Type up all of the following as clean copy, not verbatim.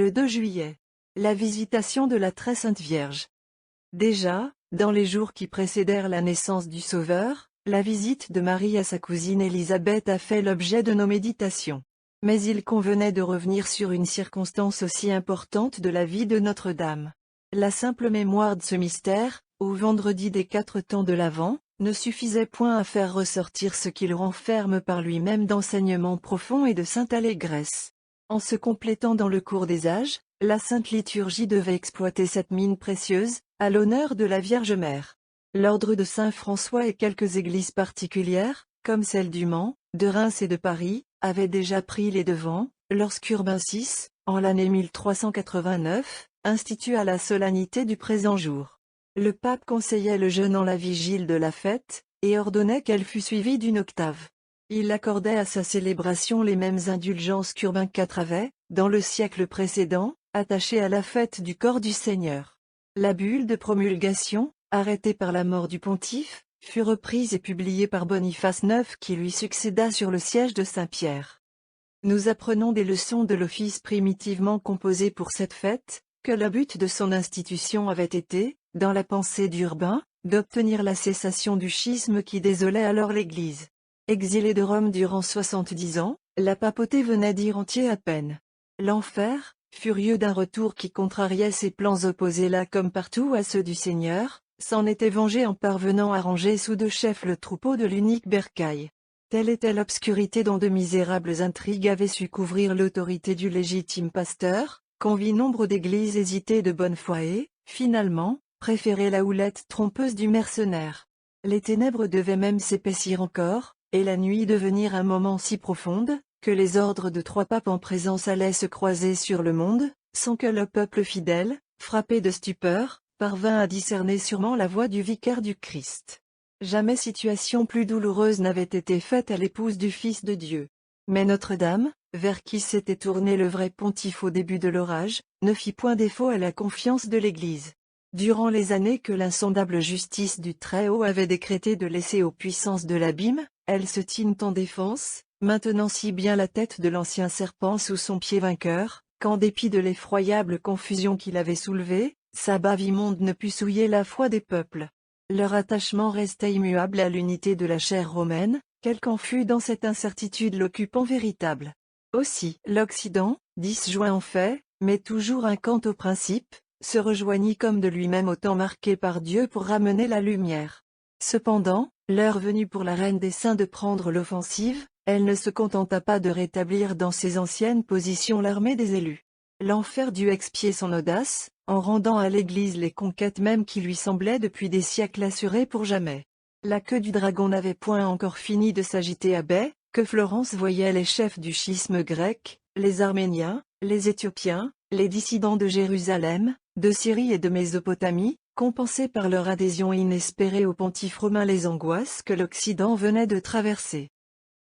Le 2 juillet. La visitation de la Très Sainte Vierge. Déjà, dans les jours qui précédèrent la naissance du Sauveur, la visite de Marie à sa cousine Élisabeth a fait l'objet de nos méditations. Mais il convenait de revenir sur une circonstance aussi importante de la vie de Notre-Dame. La simple mémoire de ce mystère, au vendredi des 4 temps de l'Avent, ne suffisait point à faire ressortir ce qu'il renferme par lui-même d'enseignements profonds et de sainte allégresse. En se complétant dans le cours des âges, la Sainte Liturgie devait exploiter cette mine précieuse, à l'honneur de la Vierge Mère. L'ordre de Saint François et quelques églises particulières, comme celle du Mans, de Reims et de Paris, avaient déjà pris les devants, lorsqu'Urbain VI, en l'année 1389, institua la solennité du présent jour. Le pape conseillait le jeûne en la vigile de la fête, et ordonnait qu'elle fût suivie d'une octave. Il accordait à sa célébration les mêmes indulgences qu'Urbain IV avait, dans le siècle précédent, attachées à la fête du corps du Seigneur. La bulle de promulgation, arrêtée par la mort du pontife, fut reprise et publiée par Boniface IX qui lui succéda sur le siège de Saint-Pierre. Nous apprenons des leçons de l'office primitivement composé pour cette fête, que le but de son institution avait été, dans la pensée d'Urbain, d'obtenir la cessation du schisme qui désolait alors l'Église. Exilé de Rome durant 70 ans, la papauté venait d'y rentier à peine. L'enfer, furieux d'un retour qui contrariait ses plans opposés là comme partout à ceux du Seigneur, s'en était vengé en parvenant à ranger sous deux chefs le troupeau de l'unique bercail. Telle était l'obscurité dont de misérables intrigues avaient su couvrir l'autorité du légitime pasteur, qu'on vit nombre d'églises hésiter de bonne foi et, finalement, préférer la houlette trompeuse du mercenaire. Les ténèbres devaient même s'épaissir encore, et la nuit devenir un moment si profonde, que les ordres de 3 papes en présence allaient se croiser sur le monde, sans que le peuple fidèle, frappé de stupeur, parvint à discerner sûrement la voix du vicaire du Christ. Jamais situation plus douloureuse n'avait été faite à l'épouse du Fils de Dieu. Mais Notre-Dame, vers qui s'était tourné le vrai pontife au début de l'orage, ne fit point défaut à la confiance de l'Église. Durant les années que l'insondable justice du Très-Haut avait décrété de laisser aux puissances de l'abîme, elle se tint en défense, maintenant si bien la tête de l'ancien serpent sous son pied vainqueur, qu'en dépit de l'effroyable confusion qu'il avait soulevée, sa bave immonde ne put souiller la foi des peuples. Leur attachement restait immuable à l'unité de la chair romaine, quel qu'en fût dans cette incertitude l'occupant véritable. Aussi, l'Occident, 10 juin en fait, mais toujours un quant au principe, se rejoignit comme de lui-même au temps marqué par Dieu pour ramener la lumière. Cependant, l'heure venue pour la reine des saints de prendre l'offensive, elle ne se contenta pas de rétablir dans ses anciennes positions l'armée des élus. L'enfer dut expier son audace, en rendant à l'Église les conquêtes mêmes qui lui semblaient depuis des siècles assurées pour jamais. La queue du dragon n'avait point encore fini de s'agiter à baie, que Florence voyait les chefs du schisme grec, les Arméniens, les Éthiopiens, les dissidents de Jérusalem, de Syrie et de Mésopotamie, compenser par leur adhésion inespérée au pontife romain les angoisses que l'Occident venait de traverser.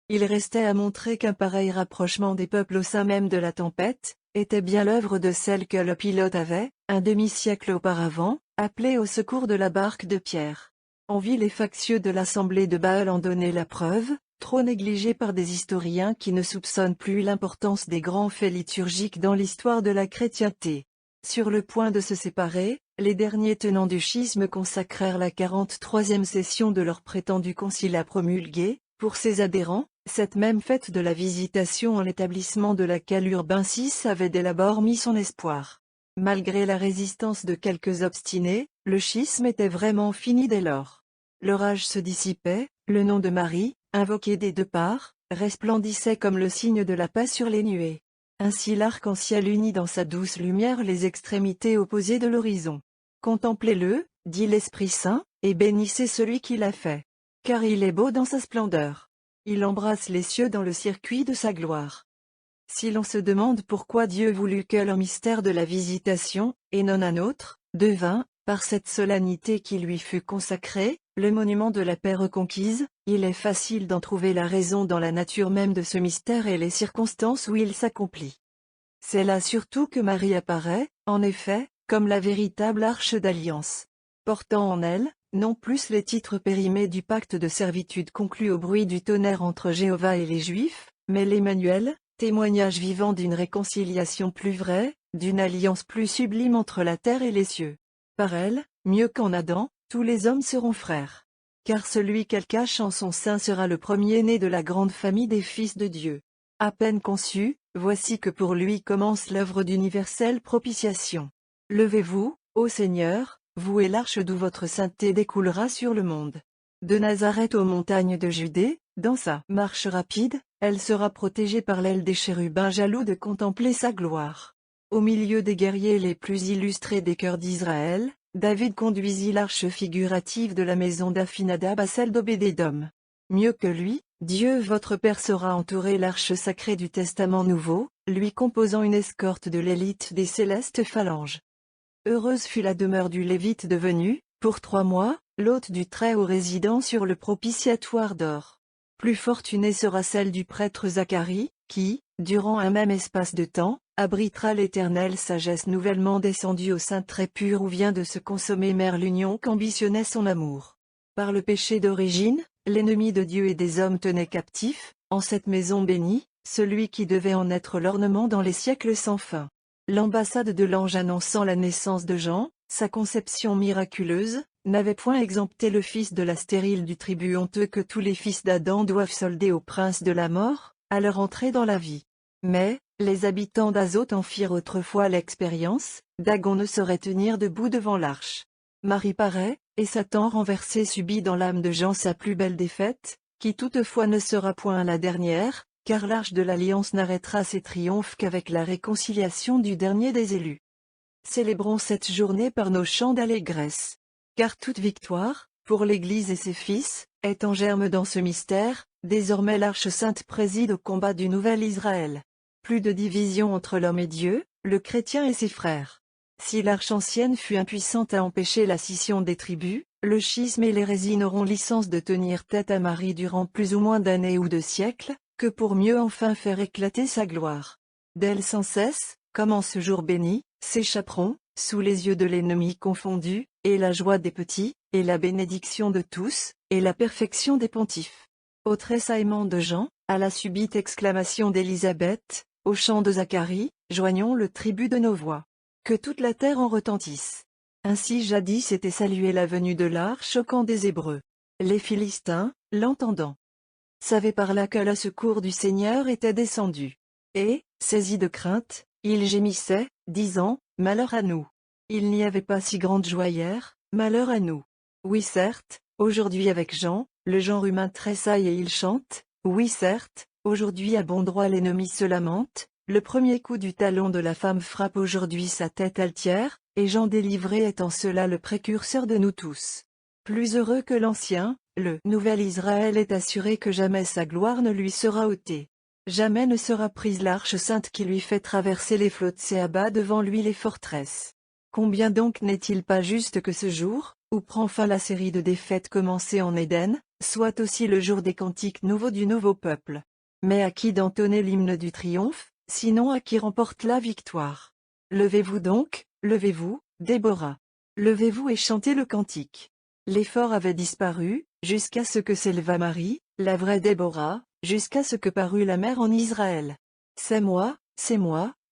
Il restait à montrer qu'un pareil rapprochement des peuples au sein même de la tempête, était bien l'œuvre de celle que le pilote avait, un demi-siècle auparavant, appelé au secours de la barque de Pierre. On vit les factieux de l'assemblée de Baal en donner la preuve, trop négligés par des historiens qui ne soupçonnent plus l'importance des grands faits liturgiques dans l'histoire de la chrétienté. Sur le point de se séparer, les derniers tenants du schisme consacrèrent la 43e session de leur prétendu concile à promulguer, pour ses adhérents, cette même fête de la Visitation en l'établissement de laquelle Urbain VI avait dès l'abord mis son espoir. Malgré la résistance de quelques obstinés, le schisme était vraiment fini dès lors. L'orage se dissipait, le nom de Marie, invoqué des deux parts, resplendissait comme le signe de la paix sur les nuées. Ainsi l'arc-en-ciel unit dans sa douce lumière les extrémités opposées de l'horizon. Contemplez-le, dit l'Esprit Saint, et bénissez celui qui l'a fait. Car il est beau dans sa splendeur. Il embrasse les cieux dans le circuit de sa gloire. Si l'on se demande pourquoi Dieu voulut que le mystère de la Visitation, et non un autre, devint, par cette solennité qui lui fut consacrée, le monument de la paix reconquise, il est facile d'en trouver la raison dans la nature même de ce mystère et les circonstances où il s'accomplit. C'est là surtout que Marie apparaît, en effet, comme la véritable arche d'alliance. Portant en elle, non plus les titres périmés du pacte de servitude conclu au bruit du tonnerre entre Jéhovah et les Juifs, mais l'Emmanuel, témoignage vivant d'une réconciliation plus vraie, d'une alliance plus sublime entre la terre et les cieux. Par elle, mieux qu'en Adam, tous les hommes seront frères. Car celui qu'elle cache en son sein sera le premier-né de la grande famille des fils de Dieu. À peine conçu, voici que pour lui commence l'œuvre d'universelle propitiation. Levez-vous, ô Seigneur, vous et l'arche d'où votre sainteté découlera sur le monde. De Nazareth aux montagnes de Judée, dans sa marche rapide, elle sera protégée par l'aile des chérubins jaloux de contempler sa gloire. Au milieu des guerriers les plus illustrés des cœurs d'Israël, David conduisit l'arche figurative de la maison d'Aphinadab à celle d'Obédédom. Mieux que lui, Dieu votre Père saura entourer l'arche sacrée du Testament nouveau, lui composant une escorte de l'élite des célestes phalanges. Heureuse fut la demeure du Lévite devenu, pour 3 mois, l'hôte du Très-Haut résidant sur le propitiatoire d'or. Plus fortunée sera celle du prêtre Zacharie, qui, durant un même espace de temps, abritera l'éternelle sagesse nouvellement descendue au sein très pur où vient de se consommer mère l'union qu'ambitionnait son amour. Par le péché d'origine, l'ennemi de Dieu et des hommes tenait captif, en cette maison bénie, celui qui devait en être l'ornement dans les siècles sans fin. L'ambassade de l'ange annonçant la naissance de Jean, sa conception miraculeuse, n'avait point exempté le fils de la stérile du tribut honteux que tous les fils d'Adam doivent solder au prince de la mort, à leur entrée dans la vie. Mais, les habitants d'Azote en firent autrefois l'expérience, Dagon ne saurait tenir debout devant l'arche. Marie paraît, et Satan renversé subit dans l'âme de Jean sa plus belle défaite, qui toutefois ne sera point la dernière, car l'arche de l'Alliance n'arrêtera ses triomphes qu'avec la réconciliation du dernier des élus. Célébrons cette journée par nos chants d'allégresse. Car toute victoire, pour l'Église et ses fils, est en germe dans ce mystère, désormais l'arche sainte préside au combat du nouvel Israël. Plus de division entre l'homme et Dieu, le chrétien et ses frères. Si l'arche ancienne fut impuissante à empêcher la scission des tribus, le schisme et l'hérésie n'auront licence de tenir tête à Marie durant plus ou moins d'années ou de siècles, que pour mieux enfin faire éclater sa gloire. D'elle sans cesse, comme en ce jour béni, s'échapperont, sous les yeux de l'ennemi confondu, et la joie des petits, et la bénédiction de tous, et la perfection des pontifes. Au tressaillement de Jean, à la subite exclamation d'Élisabeth, au chant de Zacharie, joignons le tribut de nos voix. Que toute la terre en retentisse. Ainsi jadis était saluée la venue de l'arche au camp des Hébreux. Les Philistins, l'entendant, savaient par là que le secours du Seigneur était descendu. Et, saisis de crainte, ils gémissaient, disant, malheur à nous. Il n'y avait pas si grande joie hier, malheur à nous. Oui certes, aujourd'hui avec Jean, le genre humain tressaille et il chante, oui certes, aujourd'hui à bon droit l'ennemi se lamente, le premier coup du talon de la femme frappe aujourd'hui sa tête altière, et Jean délivré est en cela le précurseur de nous tous. Plus heureux que l'ancien, le nouvel Israël est assuré que jamais sa gloire ne lui sera ôtée. Jamais ne sera prise l'arche sainte qui lui fait traverser les flots et abat devant lui les forteresses. Combien donc n'est-il pas juste que ce jour, où prend fin la série de défaites commencées en Éden, soit aussi le jour des cantiques nouveaux du nouveau peuple. Mais à qui d'entonner l'hymne du triomphe, sinon à qui remporte la victoire. Levez-vous donc, levez-vous, Déborah. Levez-vous et chantez le cantique. L'effort avait disparu, jusqu'à ce que s'éleva Marie, la vraie Déborah, jusqu'à ce que parut la mère en Israël. C'est moi,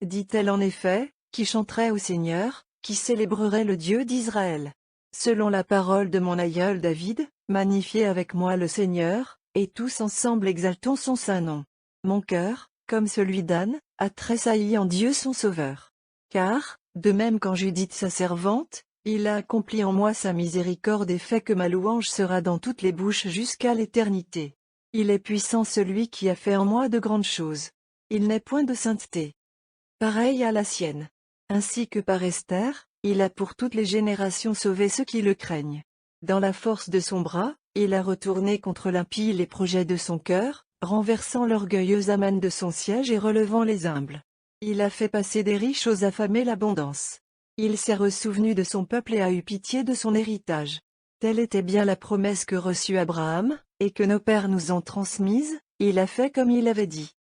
dit-elle en effet, qui chanterai au Seigneur, qui célébrerai le Dieu d'Israël. Selon la parole de mon aïeul David, magnifiez avec moi le Seigneur, et tous ensemble exaltons son saint nom. Mon cœur, comme celui d'Anne, a tressailli en Dieu son Sauveur. Car, de même qu'en Judith sa servante, il a accompli en moi sa miséricorde et fait que ma louange sera dans toutes les bouches jusqu'à l'éternité. Il est puissant celui qui a fait en moi de grandes choses. Il n'est point de sainteté pareille à la sienne. Ainsi que par Esther, il a pour toutes les générations sauvé ceux qui le craignent. Dans la force de son bras, il a retourné contre l'impie les projets de son cœur, renversant l'orgueilleuse Aman de son siège et relevant les humbles. Il a fait passer des riches aux affamés l'abondance. Il s'est ressouvenu de son peuple et a eu pitié de son héritage. Telle était bien la promesse que reçut Abraham, et que nos pères nous ont transmise, il a fait comme il avait dit.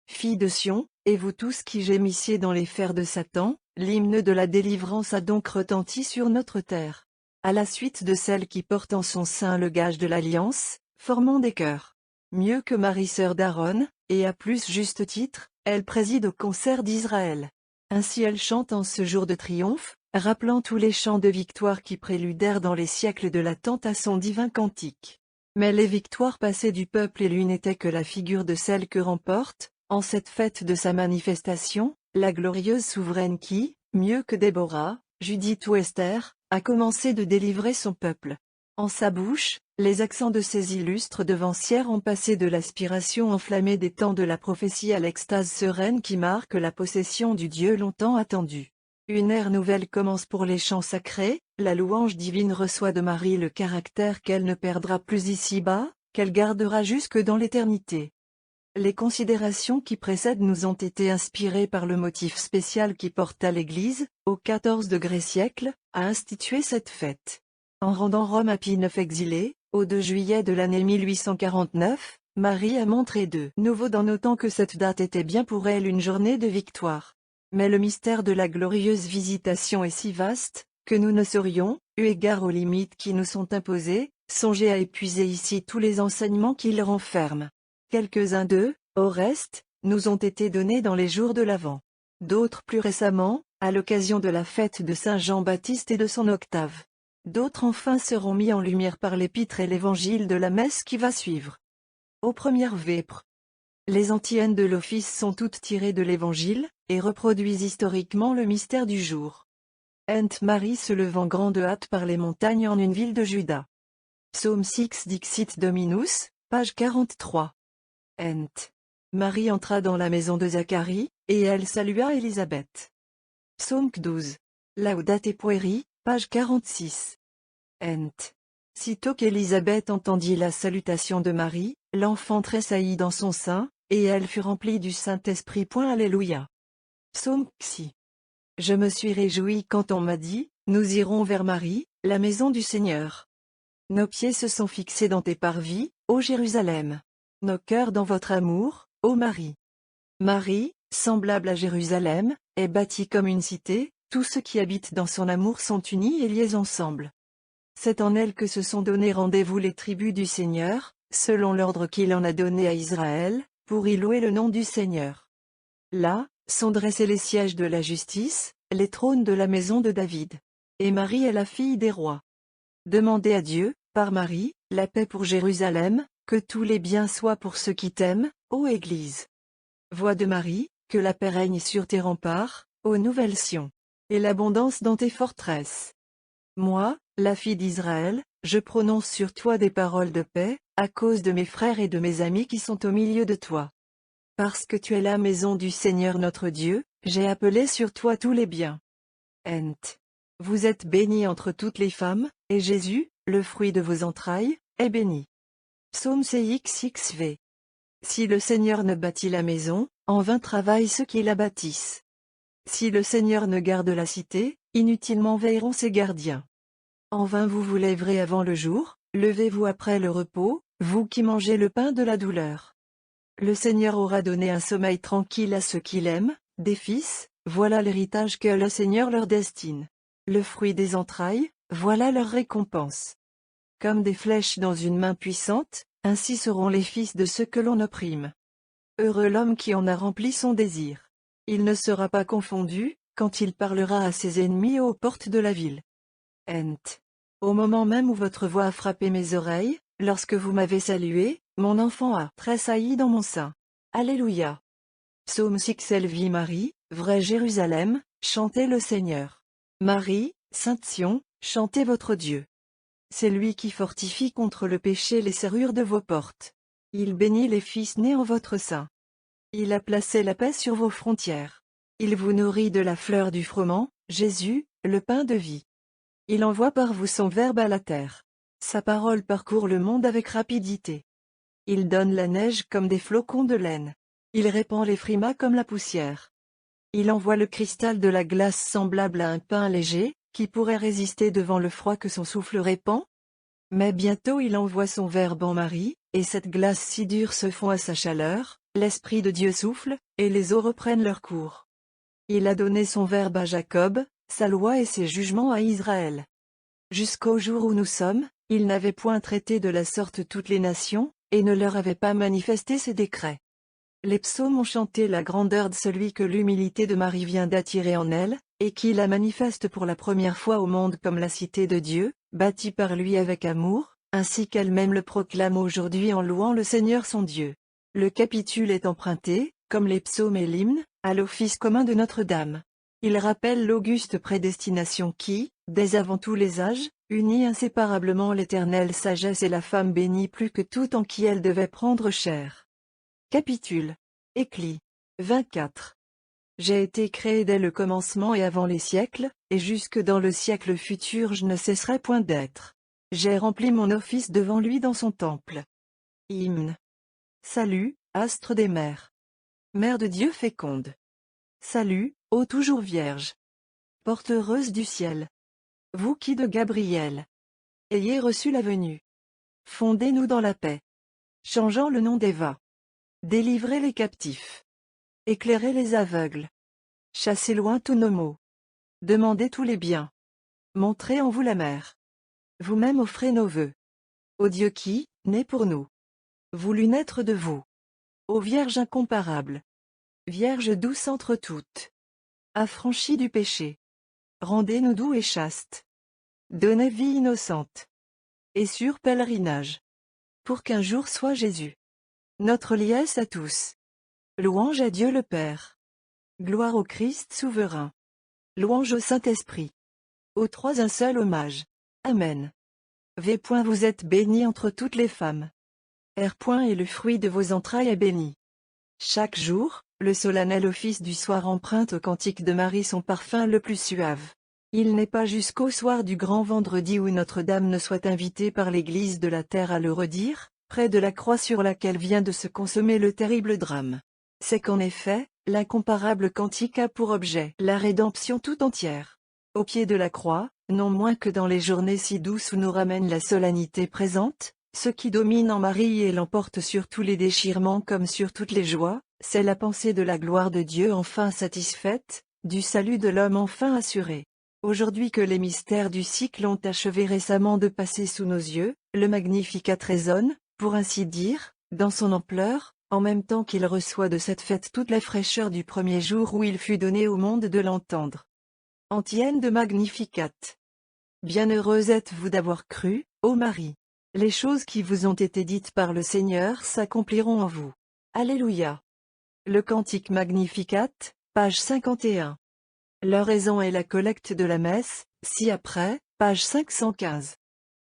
Filles de Sion, et vous tous qui gémissiez dans les fers de Satan, l'hymne de la délivrance a donc retenti sur notre terre. À la suite de celle qui porte en son sein le gage de l'alliance, formons des chœurs. Mieux que Marie sœur d'Aaron, et à plus juste titre, elle préside au concert d'Israël. Ainsi elle chante en ce jour de triomphe, rappelant tous les chants de victoire qui préludèrent dans les siècles de l'attente à son divin cantique. Mais les victoires passées du peuple élu n'étaient que la figure de celle que remporte, en cette fête de sa manifestation, la glorieuse souveraine qui, mieux que Déborah, Judith ou Esther, a commencé de délivrer son peuple. En sa bouche, les accents de ces illustres devancières ont passé de l'aspiration enflammée des temps de la prophétie à l'extase sereine qui marque la possession du Dieu longtemps attendu. Une ère nouvelle commence pour les chants sacrés, la louange divine reçoit de Marie le caractère qu'elle ne perdra plus ici-bas, qu'elle gardera jusque dans l'éternité. Les considérations qui précèdent nous ont été inspirées par le motif spécial qui porta l'Église, au XIV siècle, à instituer cette fête. En rendant Rome à Pie IX exilé, au 2 juillet de l'année 1849, Marie a montré de nouveau dans nos temps que cette date était bien pour elle une journée de victoire. Mais le mystère de la glorieuse visitation est si vaste, que nous ne saurions, eu égard aux limites qui nous sont imposées, songer à épuiser ici tous les enseignements qu'il renferme. Quelques-uns d'eux, au reste, nous ont été donnés dans les jours de l'Avent. D'autres plus récemment, à l'occasion de la fête de Saint Jean-Baptiste et de son octave. D'autres enfin seront mis en lumière par l'épître et l'évangile de la messe qui va suivre. Aux premières vêpres. Les antiennes de l'office sont toutes tirées de l'évangile, et reproduisent historiquement le mystère du jour. Ent Marie se levant grande hâte par les montagnes en une ville de Juda. Psaume 6 Dixit Dominus, page 43. Ent. Marie entra dans la maison de Zacharie, et elle salua Élisabeth. Psaume 12. Laudate pueri, page 46. Ent. Sitôt qu'Élisabeth entendit la salutation de Marie, l'enfant tressaillit dans son sein, et elle fut remplie du Saint-Esprit. Alléluia. Psaume Xi. Je me suis réjoui quand on m'a dit, nous irons vers Marie, la maison du Seigneur. Nos pieds se sont fixés dans tes parvis, ô Jérusalem. Nos cœurs dans votre amour, ô Marie. Marie, semblable à Jérusalem, est bâtie comme une cité, tous ceux qui habitent dans son amour sont unis et liés ensemble. C'est en elle que se sont donnés rendez-vous les tribus du Seigneur, selon l'ordre qu'il en a donné à Israël, pour y louer le nom du Seigneur. Là, sont dressés les sièges de la justice, les trônes de la maison de David. Et Marie est la fille des rois. Demandez à Dieu, par Marie, la paix pour Jérusalem, que tous les biens soient pour ceux qui t'aiment, ô Église. Voix de Marie, que la paix règne sur tes remparts, ô Nouvelle Sion. Et l'abondance dans tes forteresses. Moi, la fille d'Israël, je prononce sur toi des paroles de paix, à cause de mes frères et de mes amis qui sont au milieu de toi. Parce que tu es la maison du Seigneur notre Dieu, j'ai appelé sur toi tous les biens. Ent. Vous êtes bénie entre toutes les femmes, et Jésus, le fruit de vos entrailles, est béni. Psaume CXXV. Si le Seigneur ne bâtit la maison, en vain travaillent ceux qui la bâtissent. Si le Seigneur ne garde la cité, inutilement veilleront ses gardiens. En vain vous vous lèverez avant le jour, levez-vous après le repos, vous qui mangez le pain de la douleur. Le Seigneur aura donné un sommeil tranquille à ceux qui l'aiment, des fils, voilà l'héritage que le Seigneur leur destine. Le fruit des entrailles, voilà leur récompense. Comme des flèches dans une main puissante, ainsi seront les fils de ceux que l'on opprime. Heureux l'homme qui en a rempli son désir. Il ne sera pas confondu, quand il parlera à ses ennemis aux portes de la ville. Ent. Au moment même où votre voix a frappé mes oreilles, lorsque vous m'avez salué, mon enfant a tressailli dans mon sein. Alléluia. Psaume 6 Elvie Marie, vraie Jérusalem, chantez le Seigneur. Marie, Sainte Sion, chantez votre Dieu. C'est lui qui fortifie contre le péché les serrures de vos portes. Il bénit les fils nés en votre sein. Il a placé la paix sur vos frontières. Il vous nourrit de la fleur du froment, Jésus, le pain de vie. Il envoie par vous son verbe à la terre. Sa parole parcourt le monde avec rapidité. Il donne la neige comme des flocons de laine. Il répand les frimas comme la poussière. Il envoie le cristal de la glace semblable à un pain léger, qui pourrait résister devant le froid que son souffle répand? Mais bientôt il envoie son verbe en Marie, et cette glace si dure se fond à sa chaleur, l'Esprit de Dieu souffle, et les eaux reprennent leur cours. Il a donné son verbe à Jacob, sa loi et ses jugements à Israël. Jusqu'au jour où nous sommes, il n'avait point traité de la sorte toutes les nations, et ne leur avait pas manifesté ses décrets. Les psaumes ont chanté la grandeur de celui que l'humilité de Marie vient d'attirer en elle, et qui la manifeste pour la première fois au monde comme la cité de Dieu, bâtie par lui avec amour, ainsi qu'elle-même le proclame aujourd'hui en louant le Seigneur son Dieu. Le capitule est emprunté, comme les psaumes et l'hymne, à l'office commun de Notre-Dame. Il rappelle l'auguste prédestination qui, dès avant tous les âges, unit inséparablement l'éternelle sagesse et la femme bénie plus que tout en qui elle devait prendre chair. Capitule. Éclit. 24. J'ai été créé dès le commencement et avant les siècles, et jusque dans le siècle futur je ne cesserai point d'être. J'ai rempli mon office devant lui dans son temple. Hymne. Salut, astre des mers. Mère de Dieu féconde. Salut, ô toujours vierge. Porte heureuse du ciel. Vous qui de Gabriel ayez reçu la venue. Fondez-nous dans la paix. Changeant le nom d'Eva. Délivrez les captifs. Éclairez les aveugles. Chassez loin tous nos maux. Demandez tous les biens. Montrez en vous la mer. Vous-même offrez nos vœux. Ô Dieu qui, né pour nous, voulut naître de vous. Ô Vierge incomparable. Vierge douce entre toutes. Affranchie du péché. Rendez-nous doux et chastes. Donnez vie innocente. Et sûr pèlerinage. Pour qu'un jour soit Jésus. Notre liesse à tous. Louange à Dieu le Père. Gloire au Christ souverain. Louange au Saint-Esprit. Aux trois un seul hommage. Amen. V. Vous êtes bénie entre toutes les femmes. R. Et le fruit de vos entrailles est béni. Chaque jour, le solennel office du soir emprunte au cantique de Marie son parfum le plus suave. Il n'est pas jusqu'au soir du grand vendredi où Notre-Dame ne soit invitée par l'Église de la terre à le redire, près de la croix sur laquelle vient de se consommer le terrible drame. C'est qu'en effet, l'incomparable cantique a pour objet la rédemption tout entière. Au pied de la croix, non moins que dans les journées si douces où nous ramène la solennité présente, ce qui domine en Marie et l'emporte sur tous les déchirements comme sur toutes les joies, c'est la pensée de la gloire de Dieu enfin satisfaite, du salut de l'homme enfin assuré. Aujourd'hui que les mystères du cycle ont achevé récemment de passer sous nos yeux, le Magnificat résonne, pour ainsi dire, dans son ampleur, en même temps qu'il reçoit de cette fête toute la fraîcheur du premier jour où il fut donné au monde de l'entendre. Antienne de Magnificat. Bienheureuse êtes-vous d'avoir cru, ô Marie. Les choses qui vous ont été dites par le Seigneur s'accompliront en vous. Alléluia. Le Cantique Magnificat, page 51. L'oraison et la collecte de la messe, ci-après, page 515.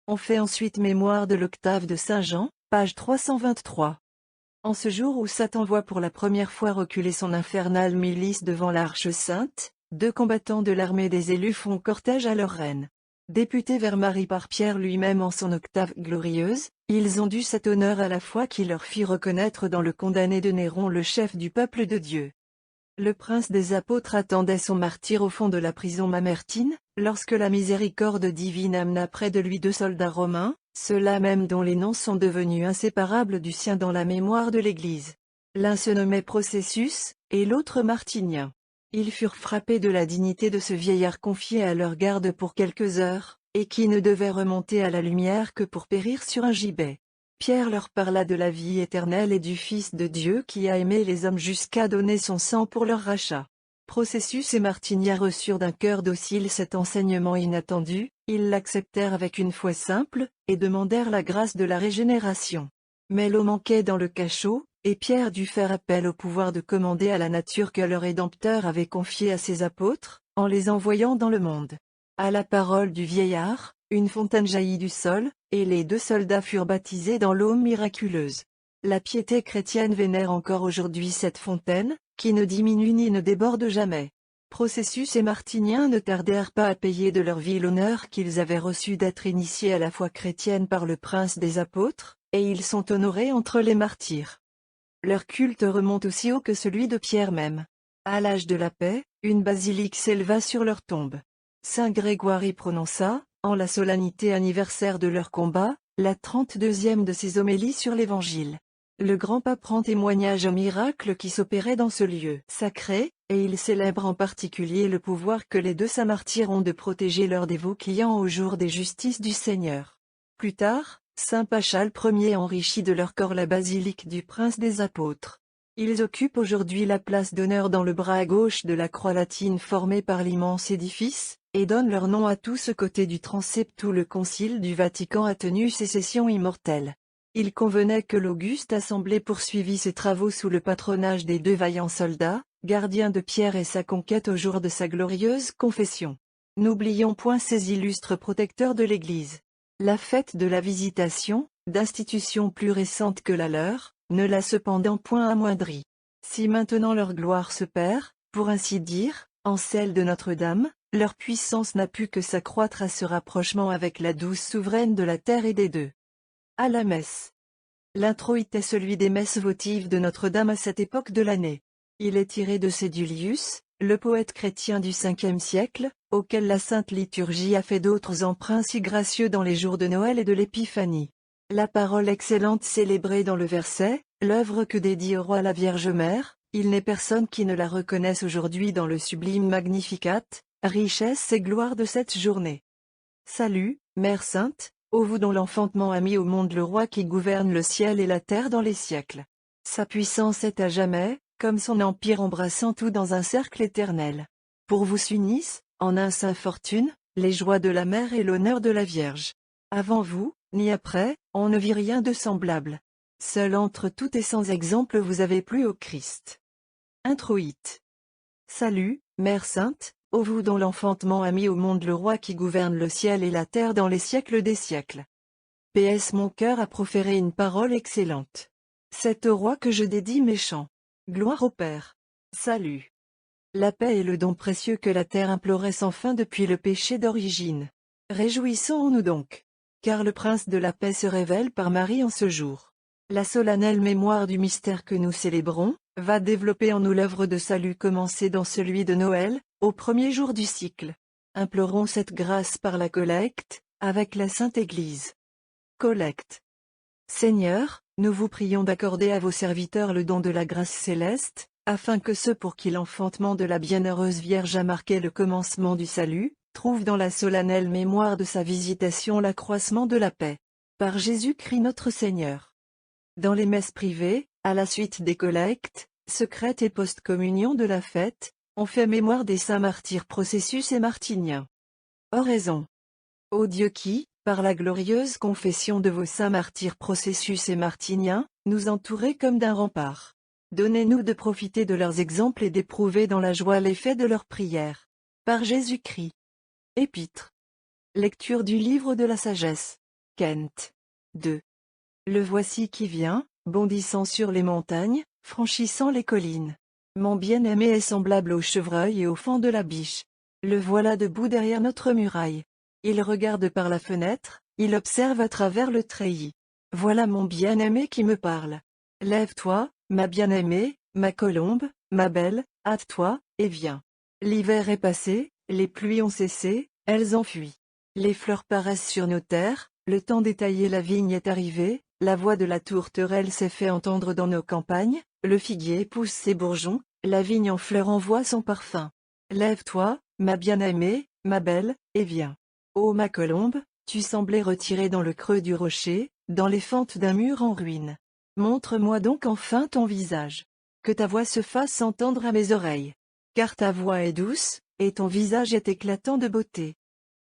On fait ensuite mémoire de l'octave de Saint Jean, page 323. En ce jour où Satan voit pour la première fois reculer son infernale milice devant l'Arche sainte, 2 combattants de l'armée des élus font cortège à leur reine. Députés vers Marie par Pierre lui-même en son octave glorieuse, ils ont dû cet honneur à la fois qui leur fit reconnaître dans le condamné de Néron le chef du peuple de Dieu. Le prince des apôtres attendait son martyr au fond de la prison Mamertine, lorsque la miséricorde divine amena près de lui 2 soldats romains, ceux-là même dont les noms sont devenus inséparables du sien dans la mémoire de l'Église. L'un se nommait Processus, et l'autre Martinien. Ils furent frappés de la dignité de ce vieillard confié à leur garde pour quelques heures, et qui ne devait remonter à la lumière que pour périr sur un gibet. Pierre leur parla de la vie éternelle et du Fils de Dieu qui a aimé les hommes jusqu'à donner son sang pour leur rachat. Processus et Martinia reçurent d'un cœur docile cet enseignement inattendu, ils l'acceptèrent avec une foi simple, et demandèrent la grâce de la régénération. Mais l'eau manquait dans le cachot, et Pierre dut faire appel au pouvoir de commander à la nature que le Rédempteur avait confié à ses apôtres, en les envoyant dans le monde. À la parole du vieillard, une fontaine jaillit du sol, et les 2 soldats furent baptisés dans l'eau miraculeuse. La piété chrétienne vénère encore aujourd'hui cette fontaine, qui ne diminue ni ne déborde jamais. Processus et Martinien ne tardèrent pas à payer de leur vie l'honneur qu'ils avaient reçu d'être initiés à la foi chrétienne par le prince des apôtres, et ils sont honorés entre les martyrs. Leur culte remonte aussi haut que celui de Pierre même. À l'âge de la paix, une basilique s'éleva sur leur tombe. Saint Grégoire y prononça, en la solennité anniversaire de leur combat, la 32e de ses homélies sur l'Évangile. Le grand pape rend témoignage aux miracles qui s'opéraient dans ce lieu sacré, et il célèbre en particulier le pouvoir que les 2 saints martyrs ont de protéger leurs dévots clients au jour des justices du Seigneur. Plus tard, Saint Pachal Ier enrichit de leur corps la basilique du Prince des Apôtres. Ils occupent aujourd'hui la place d'honneur dans le bras gauche de la croix latine formée par l'immense édifice, et donnent leur nom à tout ce côté du transept où le Concile du Vatican a tenu ses sessions immortelles. Il convenait que l'auguste assemblée poursuivît ses travaux sous le patronage des 2 vaillants soldats, gardiens de Pierre et sa conquête au jour de sa glorieuse confession. N'oublions point ces illustres protecteurs de l'Église. La fête de la Visitation, d'institution plus récente que la leur, ne l'a cependant point amoindrie. Si maintenant leur gloire se perd, pour ainsi dire, en celle de Notre-Dame, leur puissance n'a pu que s'accroître à ce rapprochement avec la douce souveraine de la terre et des 2. À la messe. L'introït est celui des messes votives de Notre-Dame à cette époque de l'année. Il est tiré de Cédulius, le poète chrétien du 5e siècle, auquel la Sainte Liturgie a fait d'autres emprunts si gracieux dans les jours de Noël et de l'Épiphanie. La parole excellente célébrée dans le verset, l'œuvre que dédie au roi la Vierge Mère, il n'est personne qui ne la reconnaisse aujourd'hui dans le sublime Magnificat, richesse et gloire de cette journée. Salut, Mère Sainte, ô vous dont l'enfantement a mis au monde le roi qui gouverne le ciel et la terre dans les siècles. Sa puissance est à jamais, comme son empire embrassant tout dans un cercle éternel. Pour vous s'unissent, en un saint fortune, les joies de la mère et l'honneur de la Vierge. Avant vous, ni après, on ne vit rien de semblable. Seul entre tout et sans exemple vous avez plu au Christ. Introït. Salut, Mère Sainte, ô vous dont l'enfantement a mis au monde le roi qui gouverne le ciel et la terre dans les siècles des siècles. PS Mon cœur a proféré une parole excellente. C'est au roi que je dédie mes chants. Gloire au Père. Salut. La paix est le don précieux que la terre implorait sans fin depuis le péché d'origine. Réjouissons-nous donc. Car le prince de la paix se révèle par Marie en ce jour. La solennelle mémoire du mystère que nous célébrons, va développer en nous l'œuvre de salut commencée dans celui de Noël, au premier jour du cycle. Implorons cette grâce par la collecte, avec la Sainte Église. Collecte. Seigneur, nous vous prions d'accorder à vos serviteurs le don de la grâce céleste, afin que ceux pour qui l'enfantement de la bienheureuse Vierge a marqué le commencement du salut, trouvent dans la solennelle mémoire de sa visitation l'accroissement de la paix. Par Jésus-Christ notre Seigneur. Dans les messes privées, à la suite des collectes, secrètes et post-communion de la fête, on fait mémoire des saints martyrs Processus et Martinien. Oraison. Ô Dieu qui, par la glorieuse confession de vos saints martyrs Processus et Martinien, nous entourez comme d'un rempart. Donnez-nous de profiter de leurs exemples et d'éprouver dans la joie l'effet de leurs prières. Par Jésus-Christ. Épître. Lecture du livre de la sagesse. Kent. 2. Le voici qui vient, bondissant sur les montagnes, franchissant les collines. Mon bien-aimé est semblable au chevreuil et au fond de la biche. Le voilà debout derrière notre muraille. Il regarde par la fenêtre, il observe à travers le treillis. Voilà mon bien-aimé qui me parle. Lève-toi, ma bien-aimée, ma colombe, ma belle, hâte-toi, et viens. L'hiver est passé, les pluies ont cessé, elles ont fui. Les fleurs paraissent sur nos terres, le temps d'étailler la vigne est arrivé, la voix de la tourterelle s'est fait entendre dans nos campagnes, le figuier pousse ses bourgeons, la vigne en fleurs envoie son parfum. Lève-toi, ma bien-aimée, ma belle, et viens. Ô ma colombe, tu semblais retirée dans le creux du rocher, dans les fentes d'un mur en ruine. Montre-moi donc enfin ton visage. Que ta voix se fasse entendre à mes oreilles. Car ta voix est douce, et ton visage est éclatant de beauté.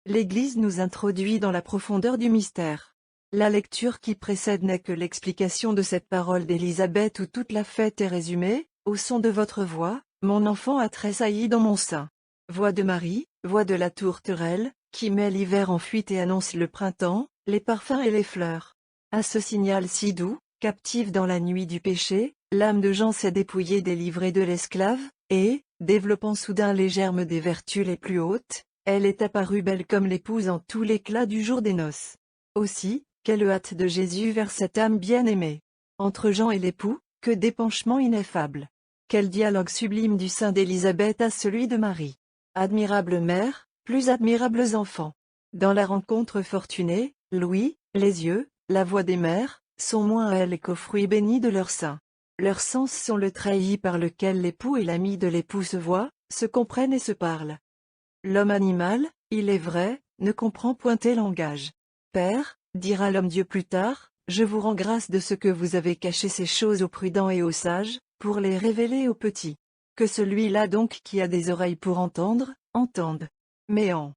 L'Église nous introduit dans la profondeur du mystère. La lecture qui précède n'est que l'explication de cette parole d'Élisabeth où toute la fête est résumée, au son de votre voix, mon enfant a tressailli dans mon sein. Voix de Marie, voix de la tourterelle, qui met l'hiver en fuite et annonce le printemps, les parfums et les fleurs. À ce signal si doux, captive dans la nuit du péché, l'âme de Jean s'est dépouillée délivrée de l'esclave, et, développant soudain les germes des vertus les plus hautes, elle est apparue belle comme l'épouse en tout l'éclat du jour des noces. Aussi, quelle hâte de Jésus vers cette âme bien-aimée. Entre Jean et l'époux, que d'épanchement ineffable. Quel dialogue sublime du sein d'Élisabeth à celui de Marie. Admirable mère, plus admirables enfants. Dans la rencontre fortunée, l'ouïe, les yeux, la voix des mères, sont moins à elles qu'aux fruits bénis de leur sein. Leurs sens sont le treillis par lequel l'époux et l'ami de l'époux se voient, se comprennent et se parlent. L'homme animal, il est vrai, ne comprend point tes langages. Père, dira l'homme Dieu plus tard, je vous rends grâce de ce que vous avez caché ces choses aux prudents et aux sages, pour les révéler aux petits. Que celui-là donc qui a des oreilles pour entendre, entende. Mais en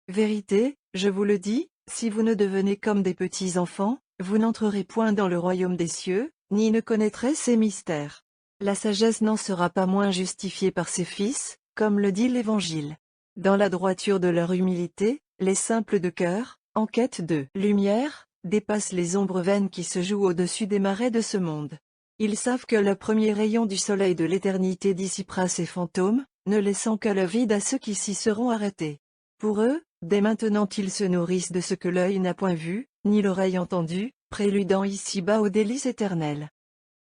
vérité, je vous le dis, si vous ne devenez comme des petits enfants, vous n'entrerez point dans le royaume des cieux, ni ne connaîtrez ces mystères. La sagesse n'en sera pas moins justifiée par ses fils, comme le dit l'Évangile. Dans la droiture de leur humilité, les simples de cœur, en quête de lumière, dépassent les ombres vaines qui se jouent au-dessus des marais de ce monde. Ils savent que le premier rayon du soleil de l'éternité dissipera ces fantômes, ne laissant que le vide à ceux qui s'y seront arrêtés. Pour eux, dès maintenant ils se nourrissent de ce que l'œil n'a point vu, ni l'oreille entendu, préludant ici-bas aux délices éternels.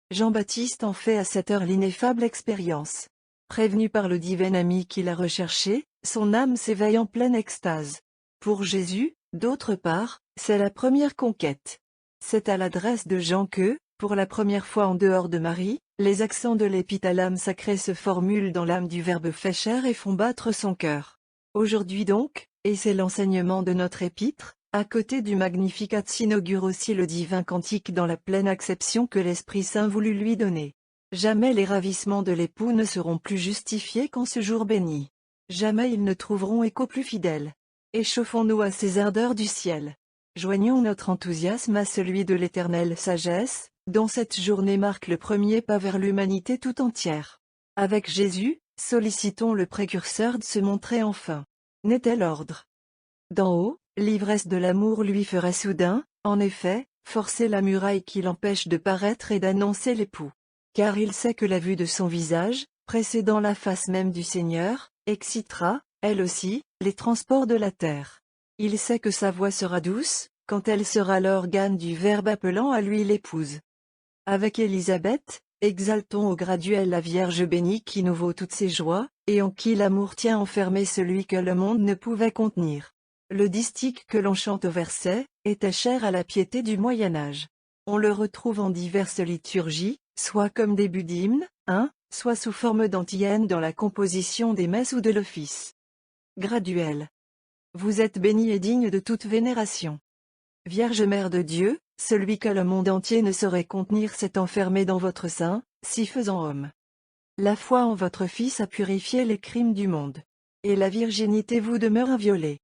Jean-Baptiste en fait à cette heure l'ineffable expérience. Prévenu par le divin ami qui l'a recherché, son âme s'éveille en pleine extase. Pour Jésus, d'autre part, c'est la première conquête. C'est à l'adresse de Jean que, pour la première fois en dehors de Marie, les accents de l'épithalame sacré se formulent dans l'âme du Verbe fait chair et font battre son cœur. Aujourd'hui donc, et c'est l'enseignement de notre épître, à côté du Magnificat s'inaugure aussi le divin cantique dans la pleine acception que l'Esprit Saint voulut lui donner. Jamais les ravissements de l'époux ne seront plus justifiés qu'en ce jour béni. Jamais ils ne trouveront écho plus fidèle. Échauffons-nous à ces ardeurs du ciel. Joignons notre enthousiasme à celui de l'éternelle sagesse, dont cette journée marque le premier pas vers l'humanité tout entière. Avec Jésus, sollicitons le précurseur de se montrer enfin. N'est-elle l'ordre? D'en haut, l'ivresse de l'amour lui ferait soudain, en effet, forcer la muraille qui l'empêche de paraître et d'annoncer l'époux. Car il sait que la vue de son visage, précédant la face même du Seigneur, excitera, elle aussi, les transports de la terre. Il sait que sa voix sera douce, quand elle sera l'organe du Verbe appelant à lui l'épouse. Avec Élisabeth, exaltons au graduel la Vierge bénie qui nous vaut toutes ses joies, et en qui l'amour tient enfermé celui que le monde ne pouvait contenir. Le distique que l'on chante au verset, était cher à la piété du Moyen-Âge. On le retrouve en diverses liturgies, soit comme début d'hymne, soit sous forme d'antienne dans la composition des messes ou de l'office. Graduel. Vous êtes bénie et digne de toute vénération. Vierge Mère de Dieu, celui que le monde entier ne saurait contenir s'est enfermé dans votre sein, si faisant homme. La foi en votre Fils a purifié les crimes du monde. Et la virginité vous demeure inviolée.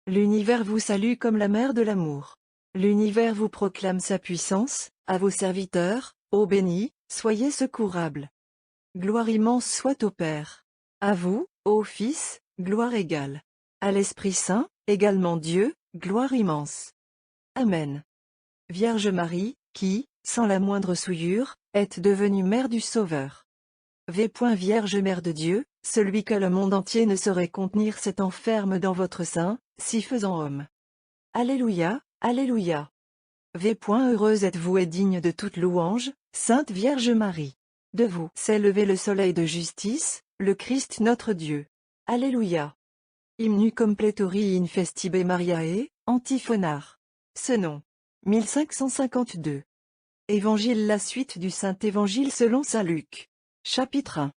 L'univers vous salue comme la mère de l'amour. L'univers vous proclame sa puissance, à vos serviteurs, ô bénis, soyez secourables. Gloire immense soit au Père. À vous, ô Fils, gloire égale. À l'Esprit Saint, également Dieu, gloire immense. Amen. Vierge Marie, qui, sans la moindre souillure, êtes devenue mère du Sauveur. Vierge Mère de Dieu, celui que le monde entier ne saurait contenir s'est enferme dans votre sein, si faisant homme. Alléluia, Alléluia. Heureuse êtes-vous et digne de toute louange, Sainte Vierge Marie. De vous s'est levé le soleil de justice, le Christ notre Dieu. Alléluia. Hymne completori in festibe Mariae, Antiphonar. Ce nom. 1552. Évangile. La suite du Saint-Évangile selon saint Luc. Chapitre 1.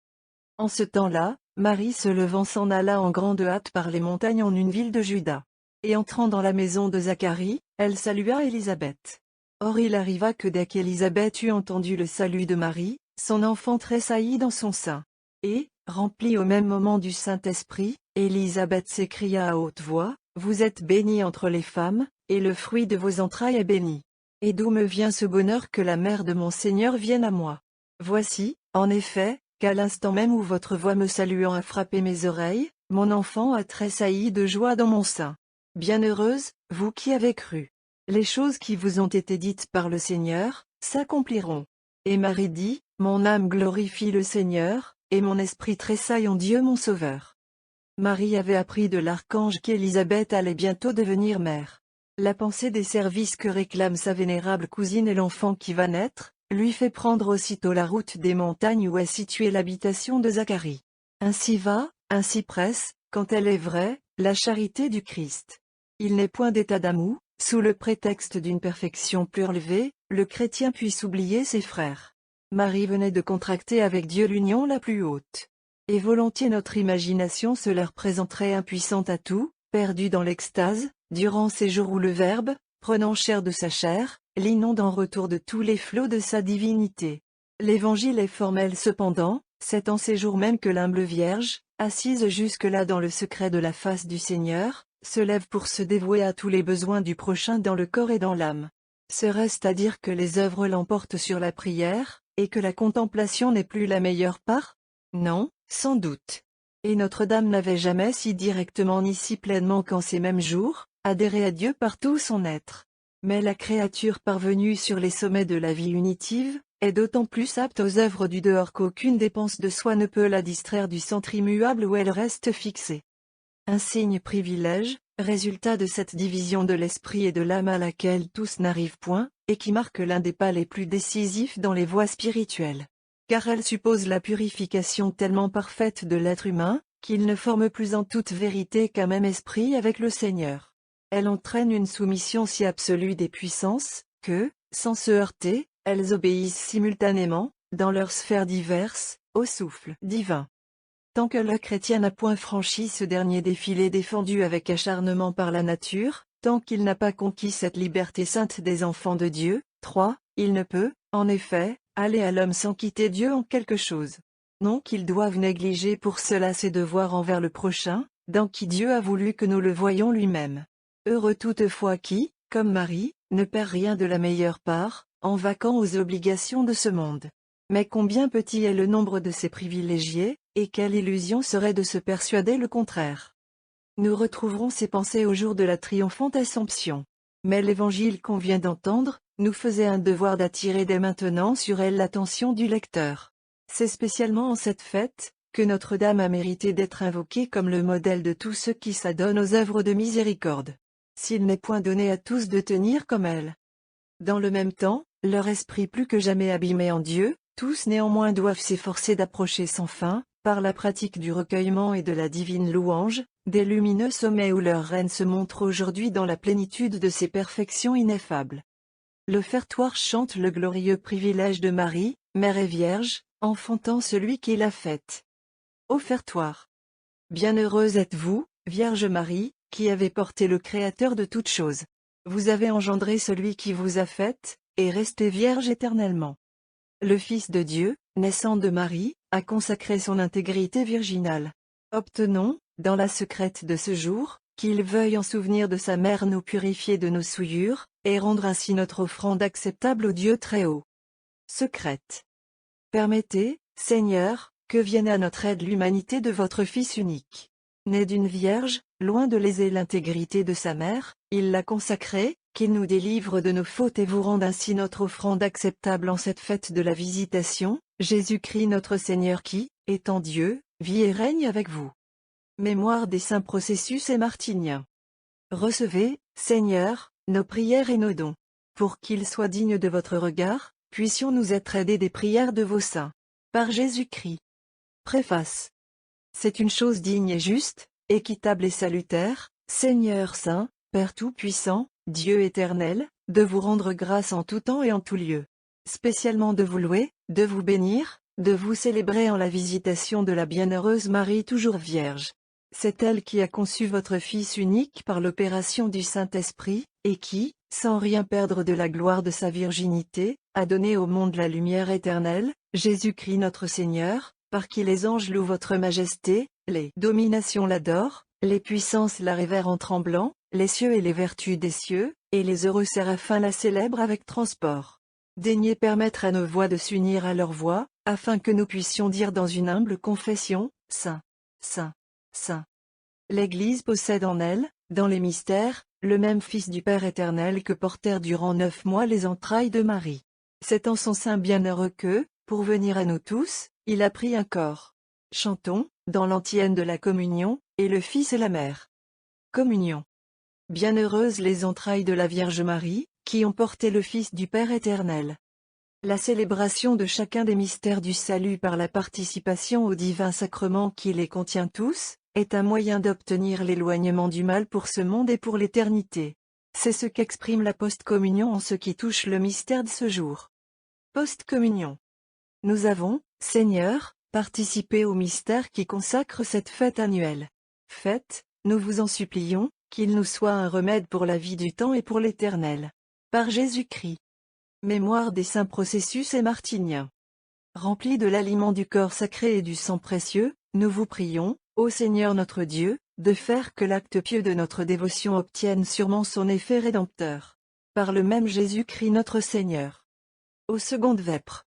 En ce temps-là, Marie se levant s'en alla en grande hâte par les montagnes en une ville de Juda. Et entrant dans la maison de Zacharie, elle salua Élisabeth. Or il arriva que dès qu'Élisabeth eut entendu le salut de Marie, son enfant tressaillit dans son sein. Et, remplie au même moment du Saint-Esprit, Élisabeth s'écria à haute voix, « Vous êtes bénie entre les femmes, et le fruit de vos entrailles est béni. Et d'où me vient ce bonheur que la mère de mon Seigneur vienne à moi? Voici, en effet, qu'à l'instant même où votre voix me saluant a frappé mes oreilles, mon enfant a tressailli de joie dans mon sein. Bienheureuse, vous qui avez cru. Les choses qui vous ont été dites par le Seigneur, s'accompliront. » Et Marie dit, « Mon âme glorifie le Seigneur, et mon esprit tressaille en Dieu mon Sauveur. » Marie avait appris de l'archange qu'Élisabeth allait bientôt devenir mère. La pensée des services que réclame sa vénérable cousine et l'enfant qui va naître, lui fait prendre aussitôt la route des montagnes où est située l'habitation de Zacharie. Ainsi va, ainsi presse, quand elle est vraie, la charité du Christ. Il n'est point d'état d'amour, sous le prétexte d'une perfection plus relevée, le chrétien puisse oublier ses frères. Marie venait de contracter avec Dieu l'union la plus haute. Et volontiers notre imagination se la représenterait impuissante à tout, perdue dans l'extase, durant ces jours où le Verbe, prenant chair de sa chair, l'inonde en retour de tous les flots de sa divinité. L'Évangile est formel cependant, c'est en ces jours même que l'humble Vierge, assise jusque-là dans le secret de la face du Seigneur, se lève pour se dévouer à tous les besoins du prochain dans le corps et dans l'âme. Serait-ce à dire que les œuvres l'emportent sur la prière, et que la contemplation n'est plus la meilleure part? Non, sans doute. Et Notre-Dame n'avait jamais si directement ni si pleinement qu'en ces mêmes jours, adhéré à Dieu par tout son être. Mais la créature parvenue sur les sommets de la vie unitive, est d'autant plus apte aux œuvres du dehors qu'aucune dépense de soi ne peut la distraire du centre immuable où elle reste fixée. Un signe privilège, résultat de cette division de l'esprit et de l'âme à laquelle tous n'arrivent point, et qui marque l'un des pas les plus décisifs dans les voies spirituelles. Car elle suppose la purification tellement parfaite de l'être humain, qu'il ne forme plus en toute vérité qu'un même esprit avec le Seigneur. Elle entraîne une soumission si absolue des puissances, que, sans se heurter, elles obéissent simultanément, dans leurs sphères diverses, au souffle divin. Tant que le chrétien n'a point franchi ce dernier défilé défendu avec acharnement par la nature, tant qu'il n'a pas conquis cette liberté sainte des enfants de Dieu, 3, il ne peut, en effet, aller à l'homme sans quitter Dieu en quelque chose. Non qu'ils doivent négliger pour cela ses devoirs envers le prochain, dans qui Dieu a voulu que nous le voyions lui-même. Heureux toutefois qui, comme Marie, ne perd rien de la meilleure part, en vaquant aux obligations de ce monde. Mais combien petit est le nombre de ces privilégiés, et quelle illusion serait de se persuader le contraire. Nous retrouverons ces pensées au jour de la triomphante Assomption. Mais l'évangile qu'on vient d'entendre, nous faisait un devoir d'attirer dès maintenant sur elle l'attention du lecteur. C'est spécialement en cette fête, que Notre-Dame a mérité d'être invoquée comme le modèle de tous ceux qui s'adonnent aux œuvres de miséricorde. S'il n'est point donné à tous de tenir comme elle. Dans le même temps, leur esprit plus que jamais abîmé en Dieu, tous néanmoins doivent s'efforcer d'approcher sans fin, par la pratique du recueillement et de la divine louange, des lumineux sommets où leur reine se montre aujourd'hui dans la plénitude de ses perfections ineffables. L'offertoire chante le glorieux privilège de Marie, mère et vierge, enfantant celui qui l'a faite. Offertoire. Bienheureuse êtes-vous, Vierge Marie, qui avez porté le Créateur de toutes choses. Vous avez engendré celui qui vous a faite, et restez vierge éternellement. Le Fils de Dieu, naissant de Marie, a consacré son intégrité virginale. Obtenons, dans la secrète de ce jour, qu'il veuille en souvenir de sa mère nous purifier de nos souillures, et rendre ainsi notre offrande acceptable au Dieu Très-Haut. Secrète. Permettez, Seigneur, que vienne à notre aide l'humanité de votre Fils unique. Né d'une vierge, loin de léser l'intégrité de sa mère, il l'a consacrée, qu'il nous délivre de nos fautes et vous rende ainsi notre offrande acceptable en cette fête de la Visitation, Jésus-Christ notre Seigneur qui, étant Dieu, vit et règne avec vous. Mémoire des saints processus et martiniens. Recevez, Seigneur, nos prières et nos dons. Pour qu'ils soient dignes de votre regard, puissions-nous être aidés des prières de vos saints. Par Jésus-Christ. Préface. C'est une chose digne et juste, équitable et salutaire, Seigneur Saint, Père Tout-Puissant, Dieu éternel, de vous rendre grâce en tout temps et en tout lieu. Spécialement de vous louer, de vous bénir, de vous célébrer en la visitation de la bienheureuse Marie toujours Vierge. C'est elle qui a conçu votre Fils unique par l'opération du Saint-Esprit, et qui, sans rien perdre de la gloire de sa virginité, a donné au monde la lumière éternelle, Jésus-Christ notre Seigneur, par qui les anges louent votre majesté, les dominations l'adorent, les puissances la révèrent en tremblant, les cieux et les vertus des cieux, et les heureux séraphins la célèbrent avec transport. Daignez permettre à nos voix de s'unir à leur voix, afin que nous puissions dire dans une humble confession, Saint, Saint, Saint. L'Église possède en elle, dans les mystères, le même Fils du Père éternel que portèrent durant 9 mois les entrailles de Marie. C'est en son sein bienheureux que, pour venir à nous tous, il a pris un corps. Chantons, dans l'antienne de la communion, et le Fils et la Mère. Communion. Bienheureuses les entrailles de la Vierge Marie, qui ont porté le Fils du Père éternel. La célébration de chacun des mystères du salut par la participation au divin sacrement qui les contient tous, est un moyen d'obtenir l'éloignement du mal pour ce monde et pour l'éternité. C'est ce qu'exprime la post-communion en ce qui touche le mystère de ce jour. Post-communion. Nous avons, Seigneur, participé au mystère qui consacre cette fête annuelle. Faites, nous vous en supplions, qu'il nous soit un remède pour la vie du temps et pour l'éternel. Par Jésus-Christ. Mémoire des saints processus et martiniens. Remplis de l'aliment du corps sacré et du sang précieux, nous vous prions, ô Seigneur notre Dieu, de faire que l'acte pieux de notre dévotion obtienne sûrement son effet rédempteur. Par le même Jésus-Christ notre Seigneur. Aux secondes vêpres.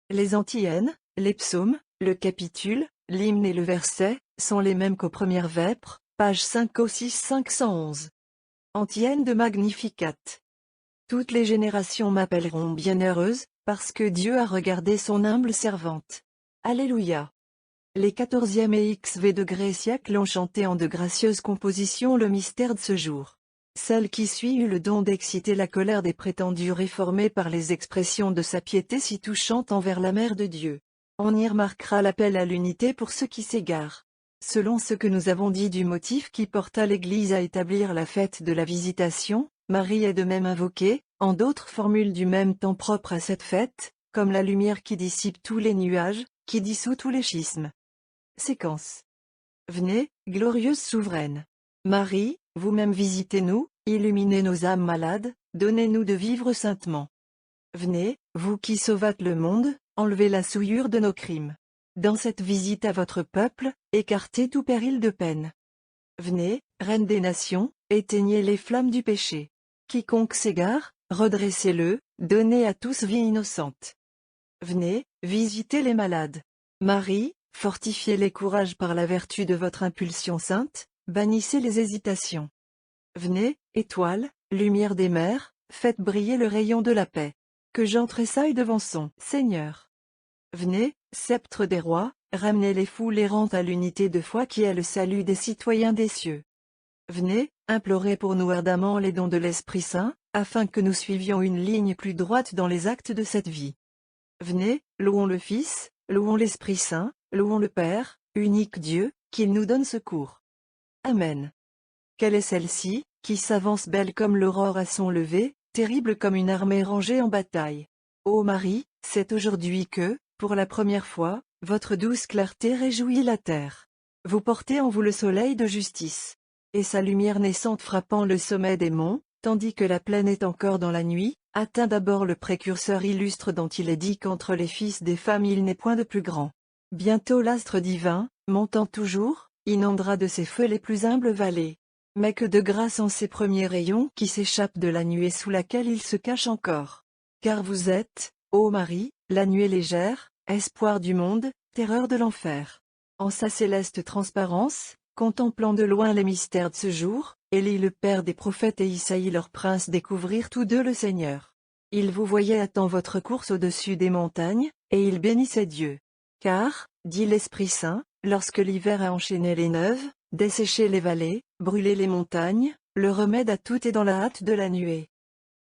Les antiennes, les psaumes, le capitule, l'hymne et le verset, sont les mêmes qu'aux premières vêpres, page 5 au 6 511. Antienne de Magnificat. Toutes les générations m'appelleront bienheureuse, parce que Dieu a regardé son humble servante. Alléluia. Les 14e et XV siècles ont chanté en de gracieuses compositions le mystère de ce jour. Celle qui suit eut le don d'exciter la colère des prétendus réformés par les expressions de sa piété si touchante envers la Mère de Dieu. On y remarquera l'appel à l'unité pour ceux qui s'égarent. Selon ce que nous avons dit du motif qui porta l'Église à établir la fête de la Visitation, Marie est de même invoquée, en d'autres formules du même temps propres à cette fête, comme la lumière qui dissipe tous les nuages, qui dissout tous les schismes. Séquence. Venez, glorieuse souveraine. Marie, vous-même visitez-nous, illuminez nos âmes malades, donnez-nous de vivre saintement. Venez, vous qui sauvâtes le monde, enlevez la souillure de nos crimes. Dans cette visite à votre peuple, écartez tout péril de peine. Venez, Reine des nations, éteignez les flammes du péché. Quiconque s'égare, redressez-le, donnez à tous vie innocente. Venez, visitez les malades. Marie, fortifiez les courages par la vertu de votre impulsion sainte, bannissez les hésitations. Venez, étoile, lumière des mers, faites briller le rayon de la paix. Que Jean tressaille devant son Seigneur. Venez, sceptre des rois, ramenez les foules errantes à l'unité de foi qui est le salut des citoyens des cieux. Venez, implorez pour nous ardemment les dons de l'Esprit Saint, afin que nous suivions une ligne plus droite dans les actes de cette vie. Venez, louons le Fils, louons l'Esprit Saint, louons le Père, unique Dieu, qu'il nous donne secours. Amen. Quelle est celle-ci, qui s'avance belle comme l'aurore à son lever, terrible comme une armée rangée en bataille? Ô Marie, c'est aujourd'hui que, pour la première fois, votre douce clarté réjouit la terre. Vous portez en vous le soleil de justice. Et sa lumière naissante frappant le sommet des monts, tandis que la plaine est encore dans la nuit, atteint d'abord le précurseur illustre dont il est dit qu'entre les fils des femmes il n'est point de plus grand. Bientôt l'astre divin, montant toujours, inondera de ses feux les plus humbles vallées. Mais que de grâce en ces premiers rayons qui s'échappent de la nuée sous laquelle il se cache encore. Car vous êtes, ô Marie, la nuée légère, espoir du monde, terreur de l'enfer. En sa céleste transparence, contemplant de loin les mystères de ce jour, Élie le père des prophètes et Isaïe leur prince découvrirent tous deux le Seigneur. Ils vous voyaient à temps votre course au-dessus des montagnes, et ils bénissaient Dieu. Car, dit l'Esprit Saint, lorsque l'hiver a enchaîné les neuves, desséché les vallées, brûlé les montagnes, le remède à tout est dans la hâte de la nuée.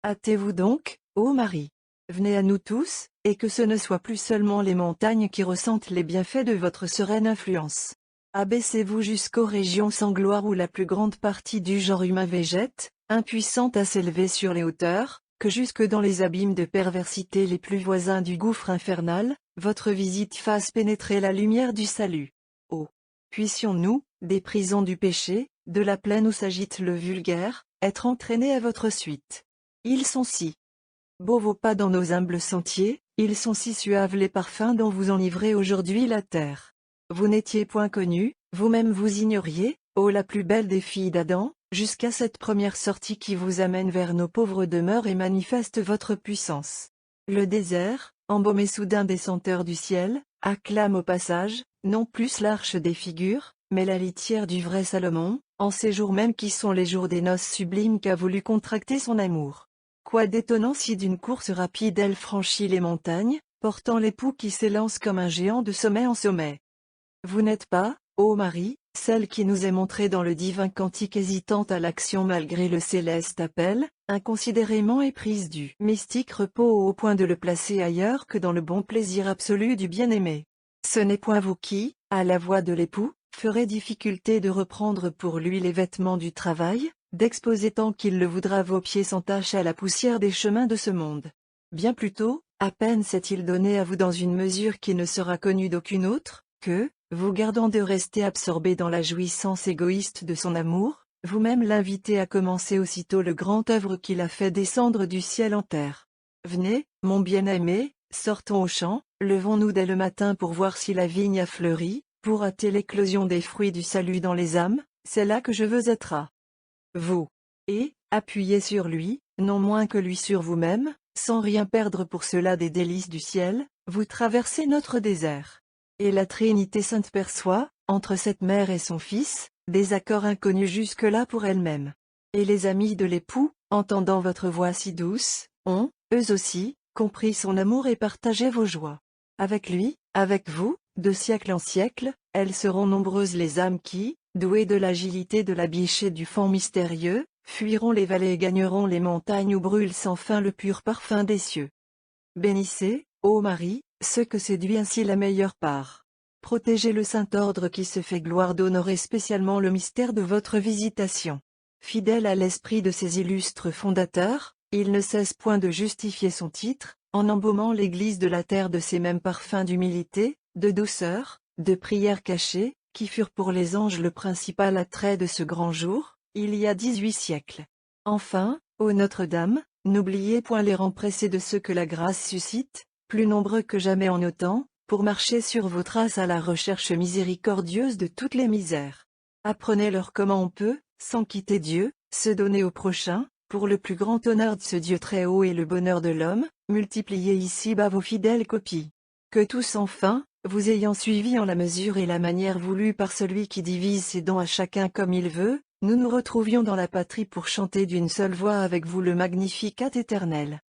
Hâtez-vous donc, ô Marie. Venez à nous tous, et que ce ne soit plus seulement les montagnes qui ressentent les bienfaits de votre sereine influence. Abaissez-vous jusqu'aux régions sans gloire où la plus grande partie du genre humain végète, impuissante à s'élever sur les hauteurs, que jusque dans les abîmes de perversité les plus voisins du gouffre infernal, votre visite fasse pénétrer la lumière du salut. Oh! Puissions-nous, des prisons du péché, de la plaine où s'agite le vulgaire, être entraînés à votre suite. Ils sont si beaux vos pas dans nos humbles sentiers, ils sont si suaves les parfums dont vous enivrez aujourd'hui la terre. Vous n'étiez point connue, vous-même vous ignoriez, ô la plus belle des filles d'Adam, jusqu'à cette première sortie qui vous amène vers nos pauvres demeures et manifeste votre puissance. Le désert, embaumé soudain des senteurs du ciel, acclame au passage, non plus l'arche des figures, mais la litière du vrai Salomon, en ces jours mêmes qui sont les jours des noces sublimes qu'a voulu contracter son amour. Quoi d'étonnant si d'une course rapide elle franchit les montagnes, portant l'époux qui s'élance comme un géant de sommet en sommet. Vous n'êtes pas, ô Marie, celle qui nous est montrée dans le divin cantique hésitante à l'action malgré le céleste appel, inconsidérément éprise du mystique repos au point de le placer ailleurs que dans le bon plaisir absolu du bien-aimé. Ce n'est point vous qui, à la voix de l'époux, ferez difficulté de reprendre pour lui les vêtements du travail, d'exposer tant qu'il le voudra vos pieds sans tache à la poussière des chemins de ce monde. Bien plutôt, à peine s'est-il donné à vous dans une mesure qui ne sera connue d'aucune autre, que, vous gardant de rester absorbé dans la jouissance égoïste de son amour, vous-même l'invitez à commencer aussitôt le grand œuvre qu'il a fait descendre du ciel en terre. Venez, mon bien-aimé, sortons au champ, levons-nous dès le matin pour voir si la vigne a fleuri, pour hâter l'éclosion des fruits du salut dans les âmes, c'est là que je veux être à vous. Et, appuyez sur lui, non moins que lui sur vous-même, sans rien perdre pour cela des délices du ciel, vous traversez notre désert. Et la Trinité sainte perçoit, entre cette mère et son fils, des accords inconnus jusque-là pour elle-même. Et les amis de l'époux, entendant votre voix si douce, ont, eux aussi, compris son amour et partagé vos joies. Avec lui, avec vous, de siècle en siècle, elles seront nombreuses les âmes qui, douées de l'agilité de la biche et du faon mystérieux, fuiront les vallées et gagneront les montagnes où brûle sans fin le pur parfum des cieux. Bénissez, ô Marie, ceux que séduit ainsi la meilleure part. Protégez le Saint-Ordre qui se fait gloire d'honorer spécialement le mystère de votre visitation. Fidèle à l'esprit de ses illustres fondateurs, il ne cesse point de justifier son titre, en embaumant l'Église de la terre de ces mêmes parfums d'humilité, de douceur, de prière cachée, qui furent pour les anges le principal attrait de ce grand jour, il y a 18 siècles. Enfin, ô Notre-Dame, n'oubliez point les rangs pressés de ceux que la grâce suscite, plus nombreux que jamais en nos temps, pour marcher sur vos traces à la recherche miséricordieuse de toutes les misères. Apprenez-leur comment on peut, sans quitter Dieu, se donner au prochain, pour le plus grand honneur de ce Dieu très haut et le bonheur de l'homme, multipliez ici-bas vos fidèles copies. Que tous enfin, vous ayant suivi en la mesure et la manière voulue par celui qui divise ses dons à chacun comme il veut, nous nous retrouvions dans la patrie pour chanter d'une seule voix avec vous le Magnificat éternel.